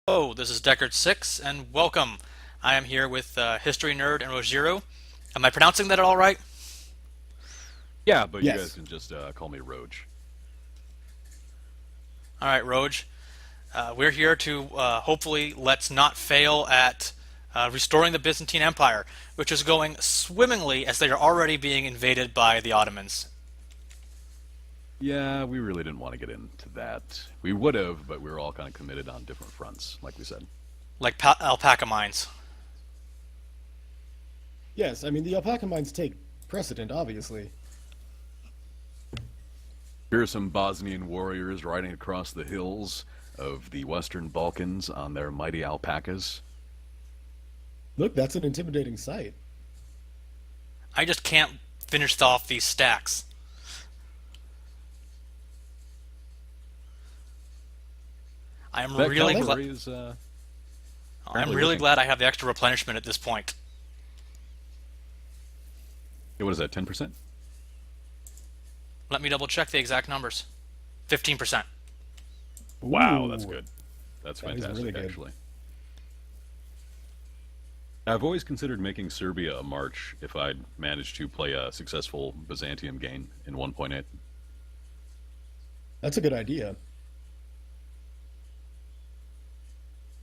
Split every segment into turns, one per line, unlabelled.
Hello, this is Deckard6, and welcome. I am here with History Nerd and Rojiro. Am I pronouncing that all right?
Yeah, but you guys
Yes.
can just call me Roach.
All right, Roj. We're here to hopefully let's not fail at restoring the Byzantine Empire, which is going swimmingly as they are already being invaded by the Ottomans.
Yeah, we really didn't want to get into that. We would have, but we were all kind of committed on different fronts, like we said.
Like alpaca mines.
Yes, I mean, the alpaca mines take precedent, obviously.
Here are some Bosnian warriors riding across the hills of the Western Balkans on their mighty alpacas.
Look, that's an intimidating sight.
I just can't finish off these stacks. I am
That
really
Thanks.
glad.
cavalry is
I'm
apparently
really
working.
glad I have the extra replenishment at this point.
Hey, what is that, 10%?
Let me double check the exact numbers. 15%.
Wow, that's
Ooh,
good. That's
that is really
fantastic,
good.
actually. I've always considered making Serbia a march if I'd managed to play a successful Byzantium game in 1.8.
That's a good idea.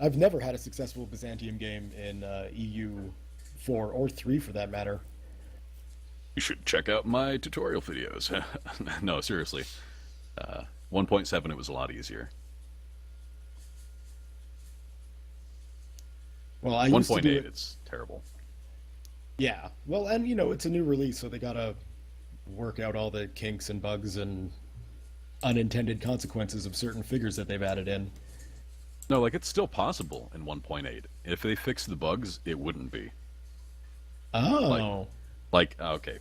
I've never had a successful Byzantium game in EU4 or 3 for that matter.
You should check out my tutorial videos. No, seriously. 1.7, it was a lot easier.
Well, I used to do
1.8,
it.
it's terrible.
Yeah. Well, and it's a new release, so they gotta work out all the kinks and bugs and unintended consequences of certain figures that they've added in.
No, like, it's still possible in 1.8. If they fix the bugs, it wouldn't be. Like,
Oh.
okay.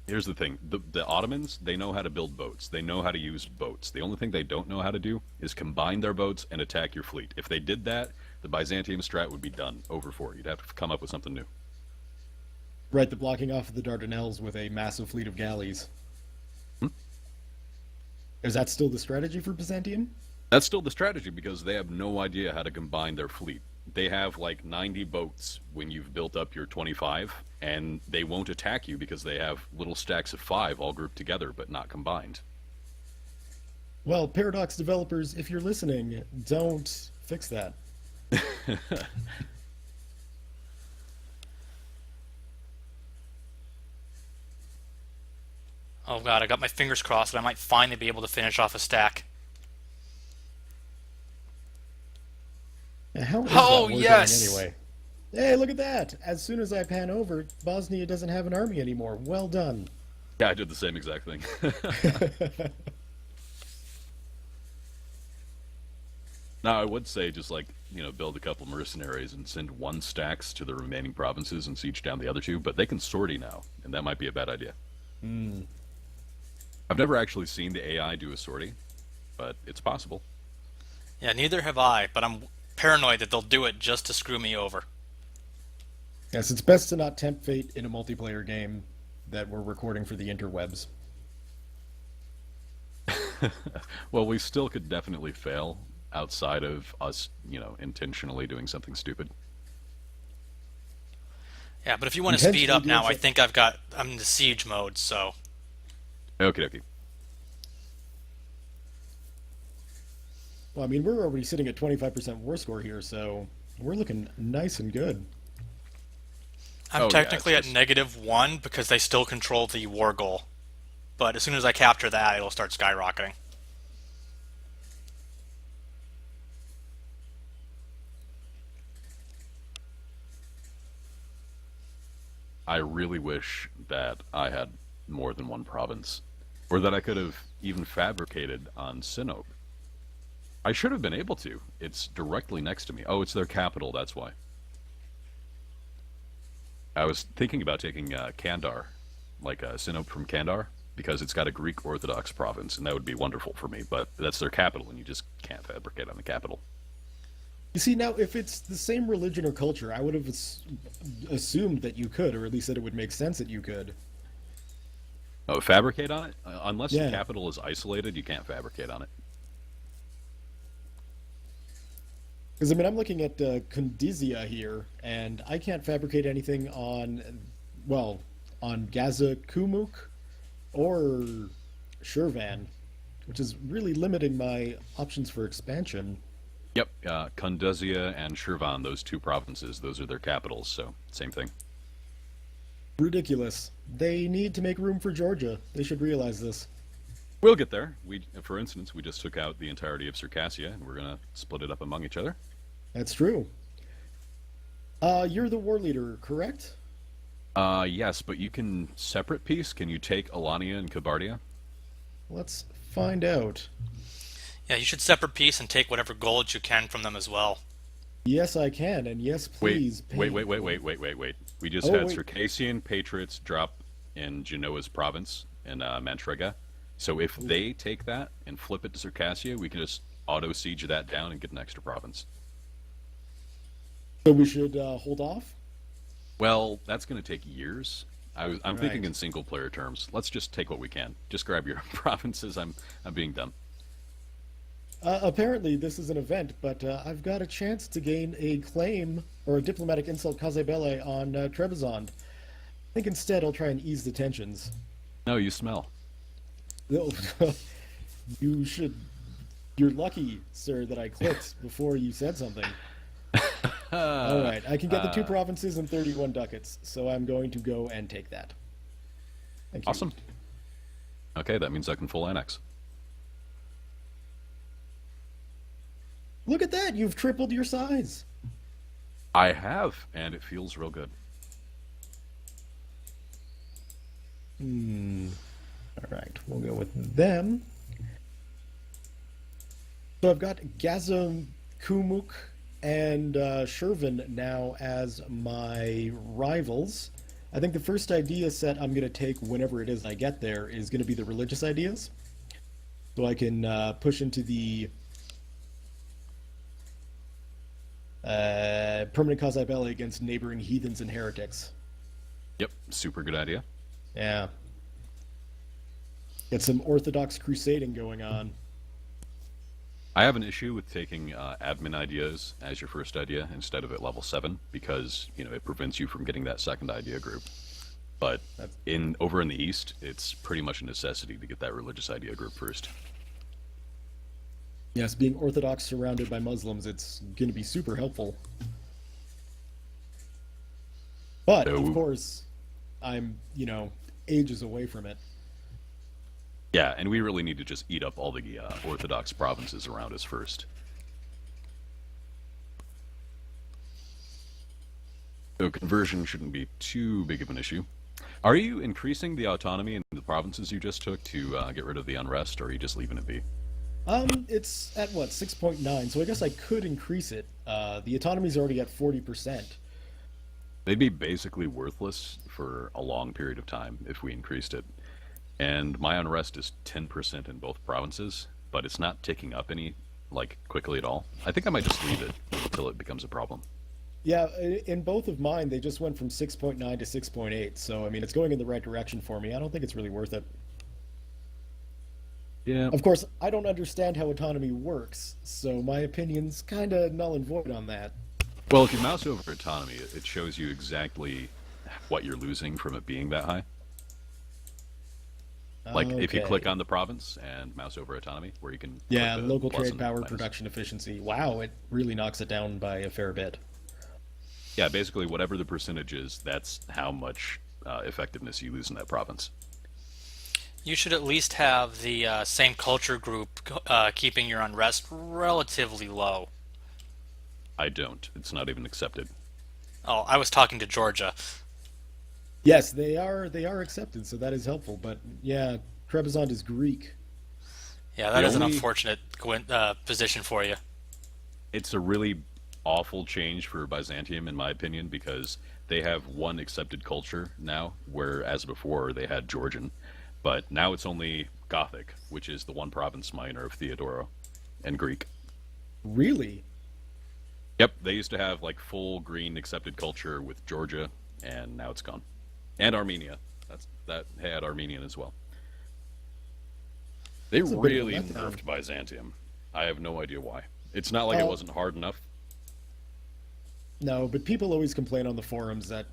Here's the thing. The Ottomans, they know how to build boats. They know how to use boats. The only thing they don't know how to do is combine their boats and attack your fleet. If they did that, the Byzantium strat would be done. Over for. You'd have to come up with something new.
Right, the blocking off of the Dardanelles with a massive fleet of galleys.
Hmm?
Is that still the strategy for Byzantium?
That's still the strategy because they have no idea how to combine their fleet. They have like 90 boats when you've built up your 25, and they won't attack you because they have little stacks of 5 all grouped together but not combined.
Well, Paradox developers, if you're listening, don't fix that.
Oh god, I got my fingers crossed that I might finally be able to finish off a stack.
How is that
Oh
war going
yes!
anyway? Hey, look at that! As soon as I pan over, Bosnia doesn't have an army anymore. Well done.
Yeah, I did the same exact thing. Now, I would say just like, build a couple mercenaries and send one stacks to the remaining provinces and siege down the other two, but they can sortie now, and that might be a bad idea.
Hmm.
I've never actually seen the AI do a sortie, but it's possible.
Yeah, neither have I, but I'm paranoid that they'll do it just to screw me over.
Yes, it's best to not tempt fate in a multiplayer game that we're recording for the interwebs.
Well, we still could definitely fail outside of us, intentionally doing something stupid.
Yeah, but if you want to speed
Intentionally
up
doing
now,
something.
I'm in the siege mode, so.
Okay, okay.
Well, I mean, we're already sitting at 25% war score here, so we're looking nice and good.
I'm
Oh yeah, it's
technically at
just
-1 because they still control the war goal. But as soon as I capture that, it'll start skyrocketing.
I really wish that I had more than one province, or that I could have even fabricated on Sinope. I should have been able to. It's directly next to me. Oh, it's their capital, that's why. I was thinking about taking Kandar, like Sinope from Kandar, because it's got a Greek Orthodox province, and that would be wonderful for me, but that's their capital, and you just can't fabricate on the capital.
You see, now, if it's the same religion or culture, I would have assumed that you could, or at least that it would make sense that you could.
Oh, fabricate on it? Unless the
Yeah.
capital is isolated, you can't fabricate on it.
Because I mean, I'm looking at Kundizia here, and I can't fabricate anything on, well, on Gaza Kumuk or Shirvan, which is really limiting my options for expansion.
Yep, Kunduzia and Shirvan, those two provinces, those are their capitals, so same thing.
Ridiculous. They need to make room for Georgia. They should realize this.
We'll get there. For instance, we just took out the entirety of Circassia, and we're gonna split it up among each other.
That's true. You're the war leader, correct?
Yes, but you can separate peace. Can you take Alania and Kabardia?
Let's find out.
Yeah, you should separate peace and take whatever gold you can from them as well.
Yes, I can, and yes,
Wait,
please pay.
wait. We just
Oh,
had
wait.
Circassian Patriots drop in Genoa's province in Mantrega. So if they take that and flip it to Circassia, we can just auto siege that down and get an extra province.
So we should hold off?
Well, that's going to take years. I'm thinking
Right.
in single player terms. Let's just take what we can. Just grab your provinces. I'm being dumb.
Apparently, this is an event, but I've got a chance to gain a claim or a diplomatic insult cause belle on Trebizond. I think instead I'll try and ease the tensions.
No, you smell.
You should. You're lucky, sir, that I clicked before you said something. All right, I can get the two provinces and 31 ducats, so I'm going to go and take that. Thank you.
Awesome. Okay, that means I can full annex.
Look at that! You've tripled your size.
I have, and it feels real good.
All right, we'll go with them. So I've got Gazam, Kumuk, and Shervin now as my rivals. I think the first idea set I'm going to take whenever it is I get there is going to be the religious ideas. So I can push into the permanent cause belli against neighboring heathens and heretics.
Yep, super good idea.
Yeah. Get some Orthodox crusading going on.
I have an issue with taking admin ideas as your first idea instead of at level 7 because, it prevents you from getting that second idea group. But over in the east, it's pretty much a necessity to get that religious idea group first.
Yes, being Orthodox surrounded by Muslims, it's going to be super helpful. But,
So-
of course, I'm, ages away from it.
Yeah, and we really need to just eat up all the Orthodox provinces around us first. So conversion shouldn't be too big of an issue. Are you increasing the autonomy in the provinces you just took to get rid of the unrest, or are you just leaving it be?
It's at what, 6.9, so I guess I could increase it. The autonomy's already at 40%.
They'd be basically worthless for a long period of time if we increased it. And my unrest is 10% in both provinces, but it's not ticking up any, quickly at all. I think I might just leave it until it becomes a problem.
Yeah, in both of mine, they just went from 6.9 to 6.8, so, I mean, it's going in the right direction for me. I don't think it's really worth it.
Yeah.
Of course, I don't understand how autonomy works, so my opinion's kind of null and void on that.
Well, if you mouse over autonomy, it shows you exactly what you're losing from it being that high. If you
Okay.
click on the province and mouse over autonomy, where you can
Yeah,
click the
local
plus
trade
and
power,
minus.
production efficiency. Wow, it really knocks it down by a fair bit.
Yeah, basically whatever the percentage is, that's how much effectiveness you lose in that province.
You should at least have the same culture group keeping your unrest relatively low.
I don't. It's not even accepted.
Oh, I was talking to Georgia.
Yes, they are accepted, so that is helpful. But yeah, Trebizond is Greek.
Yeah, that
The
is an
only-
unfortunate position for you.
It's a really awful change for Byzantium, in my opinion, because they have one accepted culture now, whereas before they had Georgian. But now it's only Gothic, which is the one province minor of Theodoro, and Greek.
Really?
Yep, they used to have full green accepted culture with Georgia, and now it's gone. And Armenia. That had Armenian as well. They
It's a bit of a
really
letdown.
nerfed Byzantium. I have no idea why. It's not like it
Oh.
wasn't hard enough
No, but people always complain on the forums that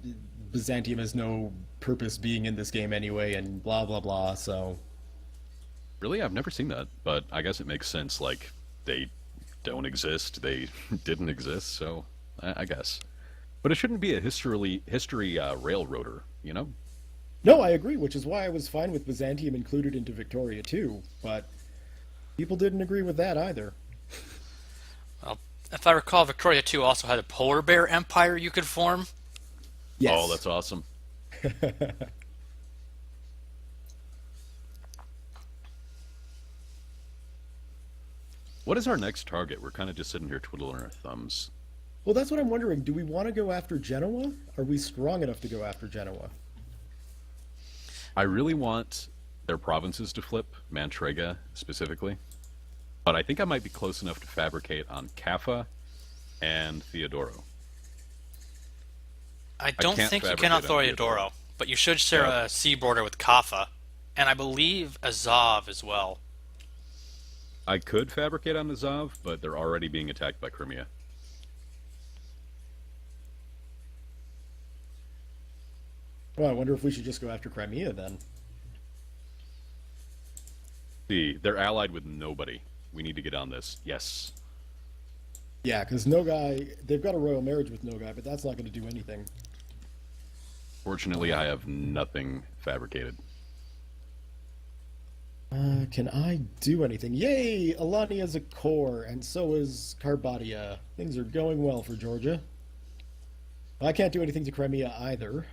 Byzantium has no purpose being in this game anyway, and blah blah blah. So
Really, I've never seen that, but I guess it makes sense. Like they don't exist, they didn't exist, so I guess. But it shouldn't be a history railroader, you know?
no, I agree, which is why I was fine with Byzantium included into Victoria too. But people didn't agree with that either.
Well, if I recall, Victoria 2 also had a polar bear empire you could form.
Oh,
Yes.
that's awesome. What is our next target? We're kind of just sitting here twiddling our thumbs.
Well, that's what I'm wondering. Do we want to go after Genoa? Are we strong enough to go after Genoa?
I really want their provinces to flip, Mantrega specifically. But I think I might be close enough to fabricate on Kaffa and Theodoro.
I don't
can't
think you
fabricate
can on
on Theodoro.
Thorodoro, but you should share
Yeah.
a sea border with Kaffa, and I believe Azov as well.
I could fabricate on Azov, but they're already being attacked by Crimea.
Well, I wonder if we should just go after Crimea then.
See, they're allied with nobody. We need to get on this. Yes.
Yeah, because Nogai, they've got a royal marriage with Nogai, but that's not going to do anything.
Fortunately, I have nothing fabricated.
Can I do anything? Yay! Alania's a core, and so is Carbatia. Things are going well for Georgia. I can't do anything to Crimea either.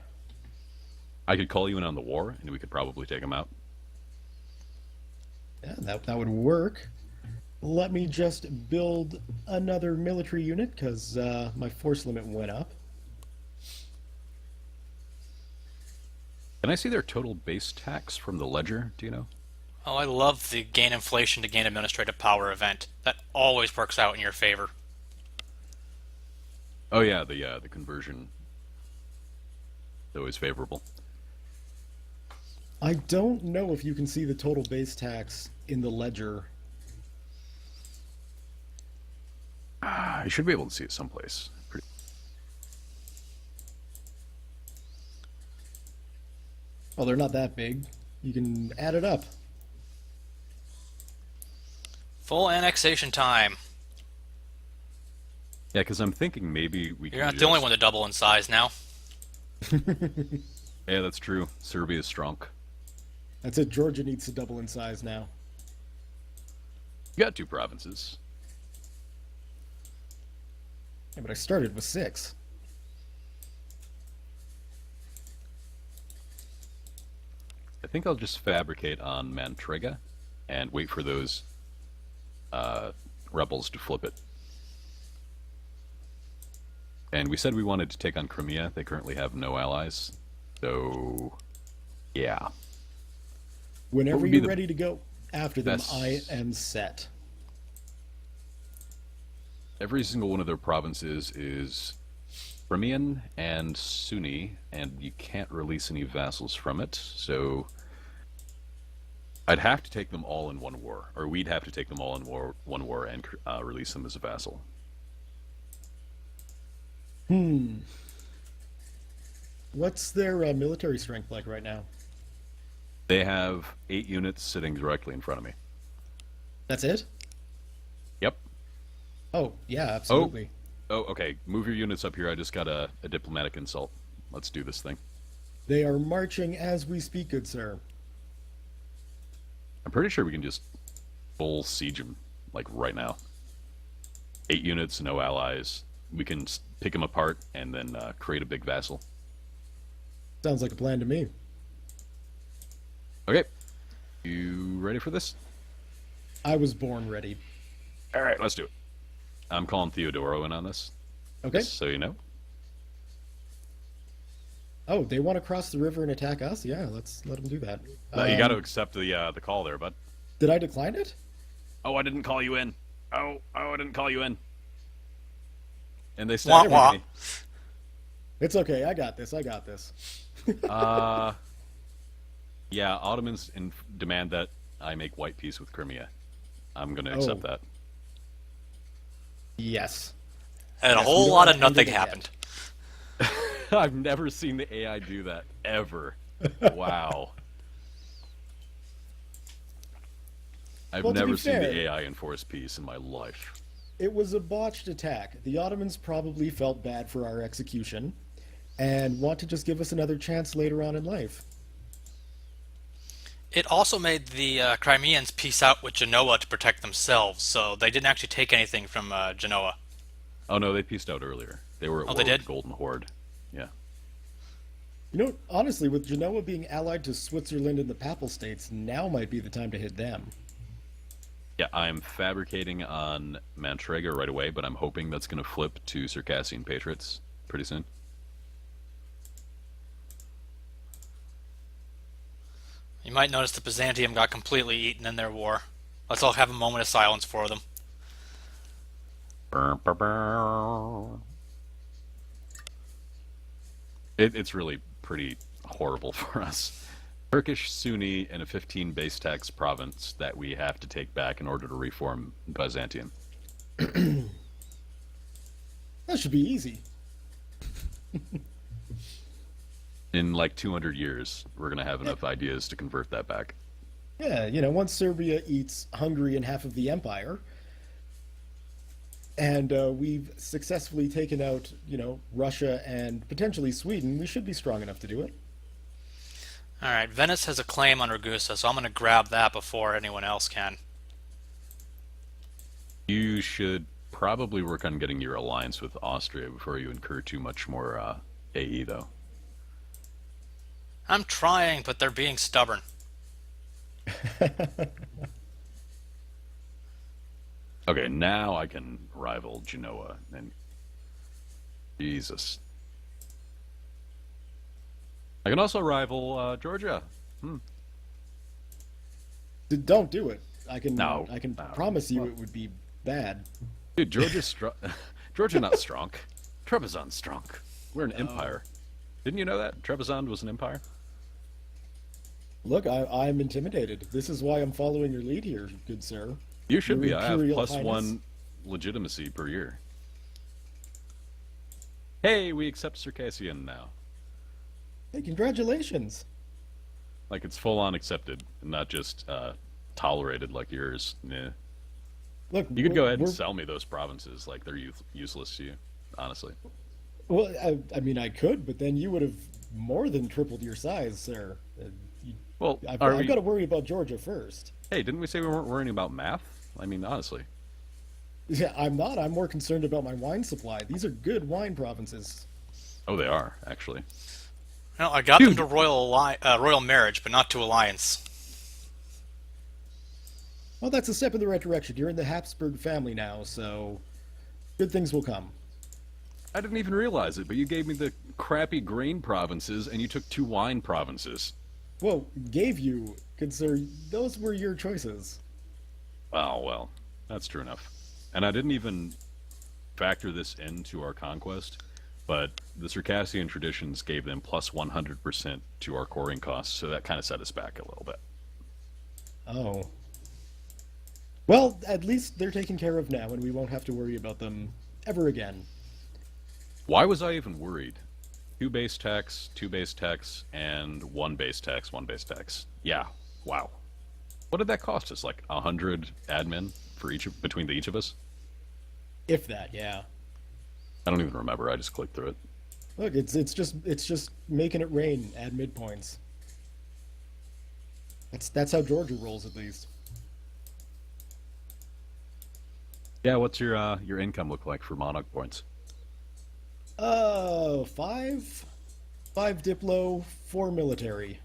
I could call you in on the war, and we could probably take them out.
Yeah, that would work. Let me just build another military unit, because my force limit went up.
Can I see their total base tax from the ledger? Do you know?
Oh, I love the gain inflation to gain administrative power event. That always works out in your favor.
Oh yeah, the conversion is always favorable.
I don't know if you can see the total base tax in the ledger.
I should be able to see it someplace.
Well, they're not that big. You can add it up.
Full annexation time.
Yeah, because I'm thinking maybe we
You're
can
not
just...
the only one to double in size now.
Yeah, that's true. Serbia is strong.
That's it. Georgia needs to double in size now.
You got two provinces.
Yeah, but I started with 6.
I think I'll just fabricate on Mantrega and wait for those rebels to flip it. And we said we wanted to take on Crimea. They currently have no allies. So, yeah.
Whenever
would be
you're
the
ready to go after them,
best-
I am set.
Every single one of their provinces is Crimean and Sunni, and you can't release any vassals from it. So I'd have to take them all in one war, or we'd have to take them all in one war and release them as a vassal.
What's their military strength like right now?
They have 8 units sitting directly in front of me.
That's it?
Yep.
Oh, yeah, absolutely.
Oh, okay. Move your units up here. I just got a diplomatic insult. Let's do this thing.
They are marching as we speak, good sir.
I'm pretty sure we can just full siege them, like right now. 8 units, no allies. We can pick them apart and then create a big vassal.
Sounds like a plan to me.
Okay. You ready for this?
I was born ready.
All right, let's do it. I'm calling Theodoro in on this.
Okay.
Just so you know.
Oh, they want to cross the river and attack us? Yeah, let's let them do that.
You got to accept the call there, bud.
Did I decline it?
Oh, I didn't call you in. Oh, I didn't call you in. And they
Wah,
stabbed
wah.
me.
It's okay. I got this. I got this.
Yeah, Ottomans demand that I make white peace with Crimea. I'm going to accept
Oh.
that.
Yes.
And a
Yes, we
whole
don't
lot
want
of
to anger
nothing
them
happened.
yet.
I've never seen the AI do that ever. Wow. I've
Well, to be
never seen the
fair,
AI enforce peace in my life.
it was a botched attack. The Ottomans probably felt bad for our execution and want to just give us another chance later on in life.
It also made the Crimeans peace out with Genoa to protect themselves, so they didn't actually take anything from Genoa.
Oh no, they pieced out earlier. They were at
Oh, they
war with
did?
the Golden Horde. Yeah.
You know, honestly, with Genoa being allied to Switzerland and the Papal States, now might be the time to hit them.
Yeah, I'm fabricating on Mantrega right away, but I'm hoping that's going to flip to Circassian Patriots pretty soon.
You might notice the Byzantium got completely eaten in their war. Let's all have a moment of silence for them.
It's really pretty horrible for us. Turkish Sunni and a 15 base tax province that we have to take back in order to reform Byzantium.
That should be easy.
In like 200 years, we're going to have enough ideas to convert that back.
Yeah, you know, once Serbia eats Hungary and half of the empire, and we've successfully taken out, Russia and potentially Sweden, we should be strong enough to do it.
Alright, Venice has a claim on Ragusa, so I'm going to grab that before anyone else can.
You should probably work on getting your alliance with Austria before you incur too much more AE, though.
I'm trying, but they're being stubborn.
Okay, now I can rival Genoa. And Jesus. I can also rival Georgia.
Don't do it. I can
No,
I can
no.
promise you it would be bad.
Dude, Georgia's strong. Georgia not strong. Trebizond's strong. We're an empire. Didn't you know that? Trebizond was an empire?
Look, I'm intimidated. This is why I'm following your lead here, good sir.
You should
Your
be. I have
Imperial
plus
Highness.
one legitimacy per year. Hey, we accept Circassian now.
Hey, congratulations.
Like it's full on accepted, and not just tolerated like yours. Yeah.
Look,
You could go ahead and
we're-
sell me those provinces like they're useless to you, honestly.
Well, I mean, I could, but then you would have more than tripled your size, sir.
Well,
I've
are we...
got to worry about Georgia first.
Hey, didn't we say we weren't worrying about math? I mean, honestly.
Yeah, I'm not. I'm more concerned about my wine supply. These are good wine provinces.
Oh, they are, actually.
No, I got
Dude.
them to royal marriage, but not to alliance.
Well, that's a step in the right direction. You're in the Habsburg family now, so good things will come.
I didn't even realize it, but you gave me the crappy grain provinces, and you took 2 wine provinces.
Well, gave you, consider those were your choices.
Oh, well, that's true enough. And I didn't even factor this into our conquest, but the Circassian traditions gave them plus 100% to our coring costs, so that kind of set us back a little bit.
Oh. Well, at least they're taken care of now, and we won't have to worry about them ever again.
Why was I even worried? 2 base tax, 2 base tax, and 1 base tax, 1 base tax. Yeah, wow. What did that cost us? Like 100 admin for between each of us?
If that, yeah.
I don't even remember. I just clicked through it.
Look, it's just making it rain at midpoints. That's how Georgia rolls, at least.
Yeah, what's your income look like for Monarch points?
5 Diplo, 4 military.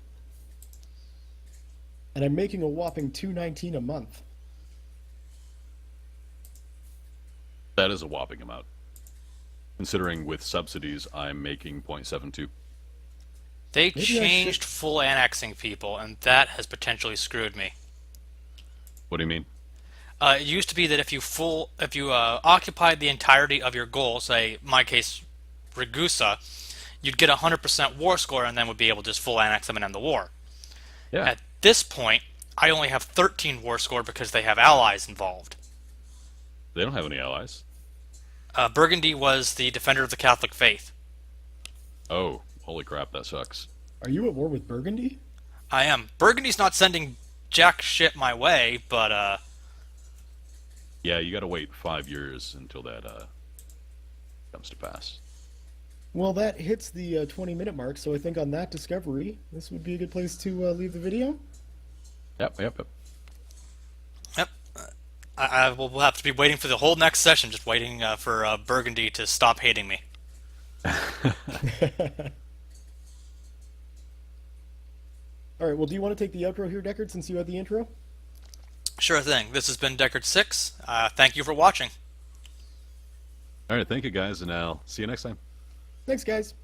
And I'm making a whopping 219 a month.
That is a whopping amount. Considering with subsidies, I'm making 0.72.
They
Maybe I
changed
should-
full annexing people, and that has potentially screwed me.
What do you mean?
It used to be that if you occupied the entirety of your goal, say, in my case, Ragusa, you'd get a 100% war score and then would be able to just full annex them and end the war.
Yeah.
At this point, I only have 13 war score because they have allies involved.
They don't have any allies.
Burgundy was the defender of the Catholic faith.
Oh, holy crap, that sucks.
Are you at war with Burgundy?
I am. Burgundy's not sending jack shit my way, but
Yeah, you got to wait 5 years until that comes to pass.
Well, that hits the 20-minute mark, so I think on that discovery, this would be a good place to leave the video.
Yep.
yep. I will have to be waiting for the whole next session, just waiting for Burgundy to stop hating me.
All right, well, do you want to take the outro here, Deckard, since you had the intro?
Sure thing. This has been Deckard6. Thank you for watching.
All right, thank you guys, and I'll see you next time.
Thanks, guys.